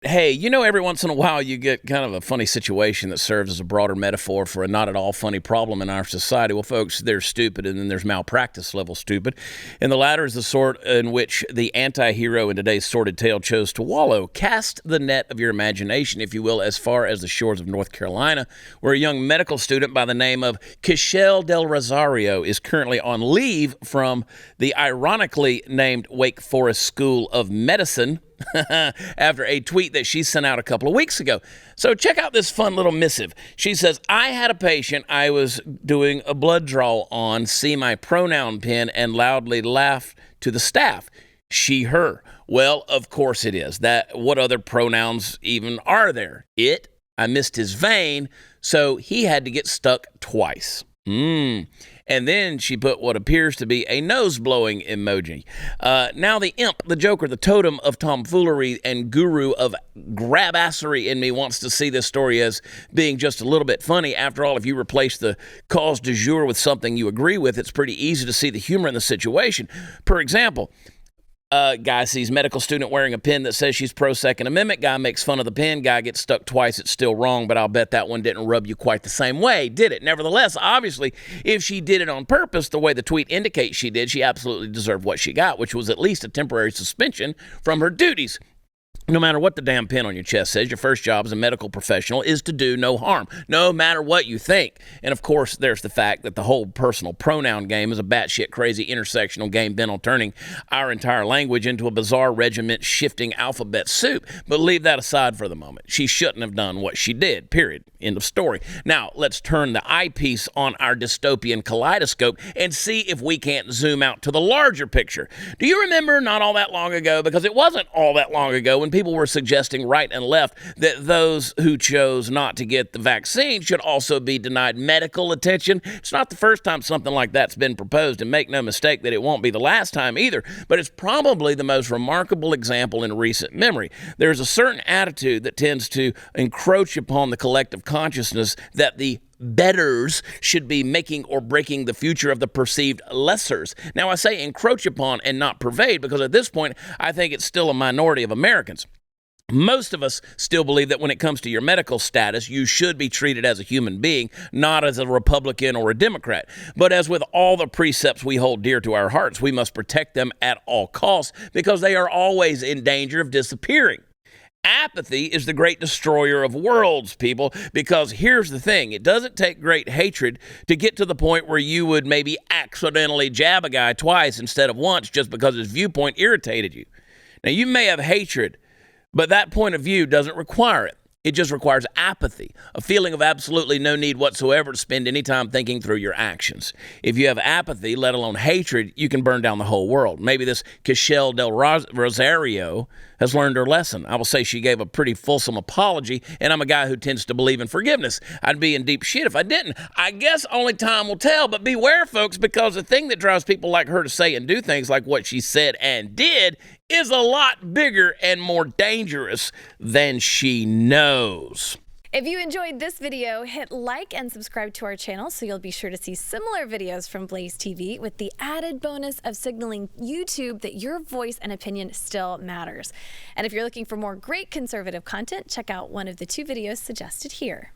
Hey, every once in a while you get kind of a funny situation that serves as a broader metaphor for a not at all funny problem in our society. Well, folks, there's stupid and then there's malpractice level stupid. And the latter is the sort in which the anti hero in today's sordid tale chose to wallow. Cast the net of your imagination, if you will, as far as the shores of North Carolina, where a young medical student by the name of Cashel Del Rosario is currently on leave from the ironically named Wake Forest School of Medicine after a tweet that she sent out a couple of weeks ago. So check out this fun little missive. She says, I had a patient I was doing a blood draw on see my pronoun pen and loudly laugh to the staff. She, her. Well, of course it is. What other pronouns even are there? It, I missed his vein, so he had to get stuck twice. And then she put what appears to be a nose-blowing emoji. Now the imp, the joker, the totem of tomfoolery and guru of grabassery in me wants to see this story as being just a little bit funny. After all, if you replace the cause du jour with something you agree with, it's pretty easy to see the humor in the situation. For example, guy sees medical student wearing a pin that says she's pro-Second Amendment. Guy makes fun of the pin. Guy gets stuck twice. It's still wrong, but I'll bet that one didn't rub you quite the same way, did it? Nevertheless, obviously, if she did it on purpose, the way the tweet indicates she did, she absolutely deserved what she got, which was at least a temporary suspension from her duties. No matter what the damn pin on your chest says, your first job as a medical professional is to do no harm, no matter what you think. And of course, there's the fact that the whole personal pronoun game is a batshit crazy intersectional game bent on turning our entire language into a bizarre regiment-shifting alphabet soup. But leave that aside for the moment. She shouldn't have done what she did, period. End of story. Now, let's turn the eyepiece on our dystopian kaleidoscope and see if we can't zoom out to the larger picture. Do you remember not all that long ago, because it wasn't all that long ago, when people were suggesting right and left that those who chose not to get the vaccine should also be denied medical attention? It's not the first time something like that's been proposed, and make no mistake that it won't be the last time either, but it's probably the most remarkable example in recent memory. There's a certain attitude that tends to encroach upon the collective consciousness that the betters should be making or breaking the future of the perceived lessers. Now, I say encroach upon and not pervade, because at this point, I think it's still a minority of Americans. Most of us still believe that when it comes to your medical status, you should be treated as a human being, not as a Republican or a Democrat. But as with all the precepts we hold dear to our hearts, we must protect them at all costs, because they are always in danger of disappearing. Apathy is the great destroyer of worlds, people, because here's the thing. It doesn't take great hatred to get to the point where you would maybe accidentally jab a guy twice instead of once just because his viewpoint irritated you. Now, you may have hatred, but that point of view doesn't require it. It just requires apathy, a feeling of absolutely no need whatsoever to spend any time thinking through your actions. If you have apathy, let alone hatred, you can burn down the whole world. Maybe this Cashel Del Rosario has learned her lesson. I will say she gave a pretty fulsome apology, and I'm a guy who tends to believe in forgiveness. I'd be in deep shit if I didn't. I guess only time will tell, but beware, folks, because the thing that drives people like her to say and do things like what she said and did is a lot bigger and more dangerous than she knows. If you enjoyed this video, hit like and subscribe to our channel so you'll be sure to see similar videos from BlazeTV, with the added bonus of signaling YouTube that your voice and opinion still matters. And if you're looking for more great conservative content, check out one of the 2 videos suggested here.